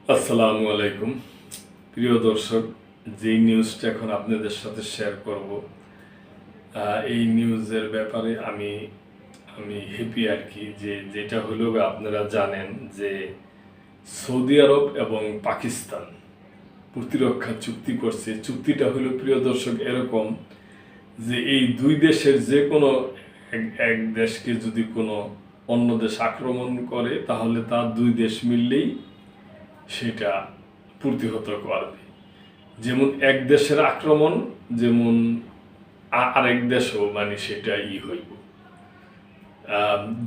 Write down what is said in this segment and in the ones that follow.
আসসালামু আলাইকুম প্রিয় দর্শক। যেই নিউজটা এখন আপনাদের সাথে শেয়ার করব, এই নিউজের ব্যাপারে আমি আমি হ্যাপি আর কি। যেটা হলো আপনারা জানেন যে সৌদি আরব এবং পাকিস্তান প্রতিরক্ষা চুক্তি করছে। চুক্তিটা হলো প্রিয় দর্শক এরকম যে এই দুই দেশের যে কোনো এক দেশকে যদি কোনো অন্য দেশ আক্রমণ করে তাহলে তার দুই দেশ মিললেই সেটা প্রতিহত করবে। যেমন এক দেশের আক্রমণ যেমন আরেক দেশও মানে সেটা হইব।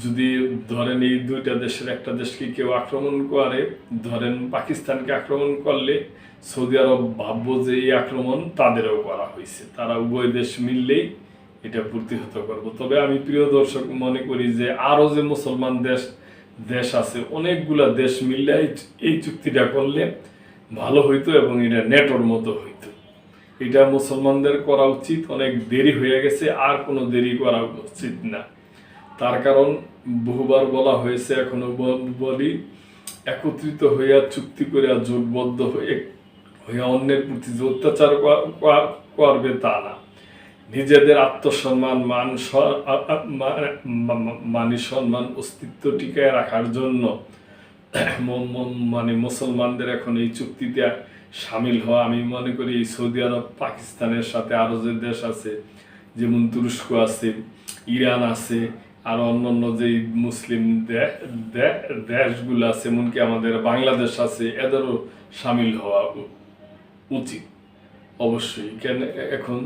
যদি ধরেন এই দুইটা দেশের একটা দেশকে কেউ আক্রমণ করে, ধরেন পাকিস্তানকে আক্রমণ করলে সৌদি আরব ভাববো যে এই আক্রমণ তাদেরও করা হয়েছে, তারা উভয় দেশ মিললেই এটা প্রতিহত করব। তবে আমি প্রিয় দর্শক মনে করি যে আরও যে মুসলমান দেশ দেশ আছে, অনেকগুলা দেশ মিললে এই চুক্তিটা করলে ভালো হইতো এবং এটা নেটোর মতো হইতো। এটা মুসলমানদের করা উচিত। অনেক দেরি হয়ে গেছে, আর কোনো দেরি করা উচিত না। তার কারণ বহুবার বলা হয়েছে, এখনো বলি, একত্রিত হইয়া চুক্তি করিয়া জোটবদ্ধ হইয়া অন্যের প্রতি যে অত্যাচার করবে তা না, নিজেদের আত্মসম্মান মানি সম্মান অস্তিত্ব টিকায় রাখার জন্য মানে মুসলমানদের এখন এই চুক্তিতে সামিল হওয়া। আমি মনে করি এই সৌদি আরব পাকিস্তানের সাথে আরও যে দেশ আছে, যেমন তুরস্ক আছে, ইরান আছে, আর অন্যান্য যে মুসলিম দেশগুলো আছে, এমনকি আমাদের বাংলাদেশ আছে, এদেরও সামিল হওয়া উচিত অবশ্যই। কেন এখন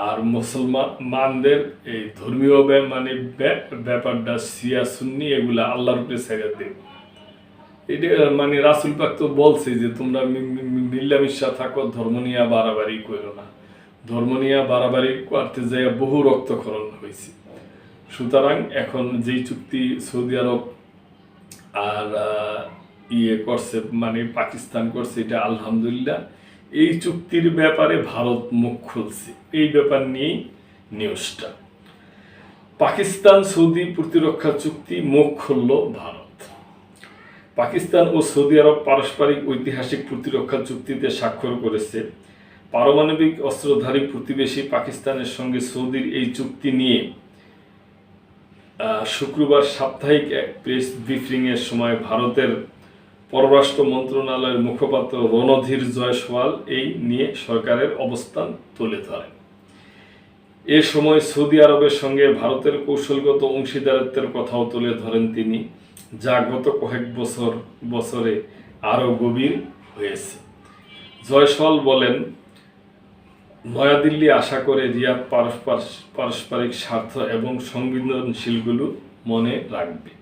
আর মুসলমানদের এই ধর্মীয় মানে ব্যাপারটা শিয়া সুন্নি এগুলা আল্লাহর উপরে ছেড়ে দেব। এটা মানে রাসুল পাক তো বলছে যে তোমরা মিল্লামিশা থাকো, ধর্ম নিয়ে বাড়াবাড়ি করো না। ধর্ম নিয়ে বাড়াবাড়ি করতে যাই বহু রক্তক্ষরণ হয়েছে। সুতরাং এখন যেই চুক্তি সৌদি আরব আর করছে মানে পাকিস্তান করছে, এটা আলহামদুলিল্লাহ। এই চুক্তির ব্যাপারে ভারত মুখ খুলছে, এই ব্যাপার নিয়েই নিউজটা। পাকিস্তান সৌদি প্রতিরক্ষা চুক্তি মুখ খুলল ভারত। পাকিস্তান ও সৌদি আরব পারস্পরিক ঐতিহাসিক প্রতিরক্ষা চুক্তিতে স্বাক্ষর করেছে। পারমাণবিক অস্ত্রধারী প্রতিবেশী পাকিস্তানের সঙ্গে সৌদির এই চুক্তি নিয়ে শুক্রবার সাপ্তাহিক এক প্রেস ব্রিফিংয়ের সময় ভারতের পররাষ্ট্র মন্ত্রণালয়ের মুখপাত্র রণধীর জয়সওয়াল এই নিয়ে সরকারের অবস্থান তুলে ধরেন। এ সময় সৌদি আরবের সঙ্গে ভারতের কৌশলগত অংশীদারত্বের কথাও তুলে ধরেন তিনি, যা গত কয়েক বছরে আরও গভীর হয়েছে। জয়সওয়াল বলেন, নয়াদিল্লি আশা করে রিয়াদ পারস্পরিক স্বার্থ এবং সংবেদনশীলগুলো মনে রাখবে।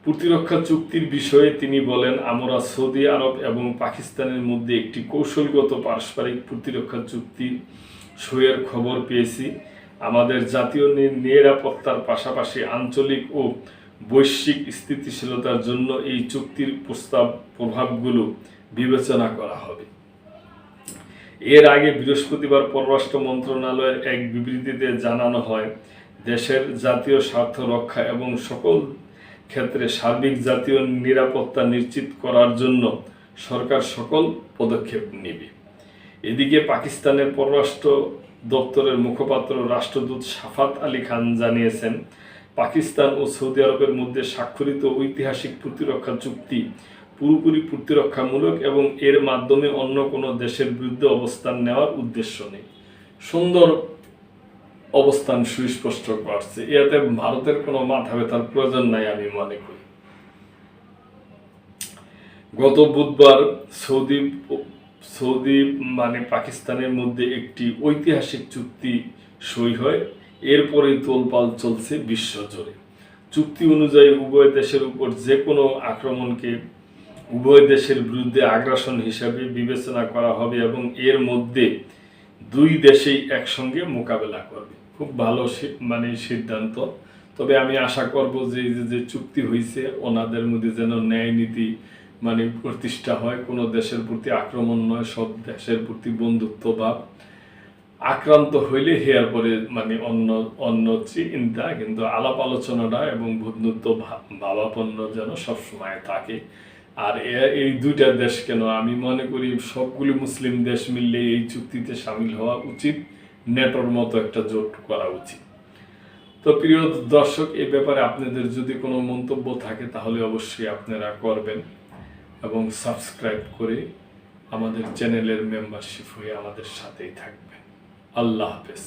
প্রতিরক্ষা চুক্তির বিষয়ে তিনি বলেন, আমরা সৌদি আরব এবং পাকিস্তানের মধ্যে একটি কৌশলগত পারস্পরিক প্রতিরক্ষা চুক্তির সইয়ের খবর পেয়েছি। আমাদের জাতীয় নিরাপত্তার পাশাপাশি আঞ্চলিক ও বৈশ্বিক স্থিতিশীলতার জন্য এই চুক্তির প্রভাবগুলো বিবেচনা করা হবে। এর আগে বৃহস্পতিবার পররাষ্ট্র মন্ত্রণালয়ের এক বিবৃতিতে জানানো হয়, দেশের জাতীয় স্বার্থ রক্ষা এবং সকল ক্ষেত্রে সার্বিক জাতীয় নিরাপত্তা নিশ্চিত করার জন্য সরকার সকল পদক্ষেপ নেবে। এদিকে পাকিস্তানের পররাষ্ট্র দপ্তরের মুখপাত্র রাষ্ট্রদূত শাফাত আলী খান জানিয়েছেন, পাকিস্তান ও সৌদি আরবের মধ্যে স্বাক্ষরিত ঐতিহাসিক প্রতিরক্ষা চুক্তি পুরোপুরি প্রতিরক্ষামূলক এবং এর মাধ্যমে অন্য কোনো দেশের বিরুদ্ধে অবস্থান নেওয়ার উদ্দেশ্য নেই। সুন্দর অবস্থান সুস্পষ্ট করছে। এতে ভারতের কোনো মাথা ব্যথার প্রয়োজন নাই আমি মনে করি। গত বুধবার সৌদি মানে পাকিস্তানের মধ্যে একটি ঐতিহাসিক চুক্তি সই হয়। এরপরেই তোলপাল চলছে বিশ্বজুড়ে। চুক্তি অনুযায়ী উভয় দেশের উপর যে কোনো আক্রমণকে উভয় দেশের বিরুদ্ধে আগ্রাসন হিসাবে বিবেচনা করা হবে এবং এর মধ্যে দুই দেশেই একসঙ্গে মোকাবেলা করবে। খুব ভালো মানে সিদ্ধান্ত। তবে আমি আশা করব যে চুক্তি হয়েছে ওনাদের মধ্যে যেন ন্যায় নীতি মানে প্রতিষ্ঠা হয়, কোনো দেশের প্রতি আক্রমণ নয়, সব দেশের প্রতি বন্ধুত্ব ভাব। আক্রান্ত হইলে হেয়ার পরে মানে অন্য চিন্তা, কিন্তু আলাপ আলোচনাটা এবং বন্ধুত্ব ভাবাপন্ন যেন সবসময় থাকে। আর এই দুইটা দেশ কেন, আমি মনে করি সবগুলি মুসলিম দেশ মিললে এই চুক্তিতে সামিল হওয়া উচিত, নেটোর মতো একটা জোট করা উচিত। তো প্রিয় দর্শক, এই ব্যাপারে আপনাদের যদি কোনো মন্তব্য থাকে তাহলে অবশ্যই আপনারা করবেন এবং সাবস্ক্রাইব করে আমাদের চ্যানেলের মেম্বারশিপ হয়ে আমাদের সাথেই থাকবেন। আল্লাহ হাফেজ।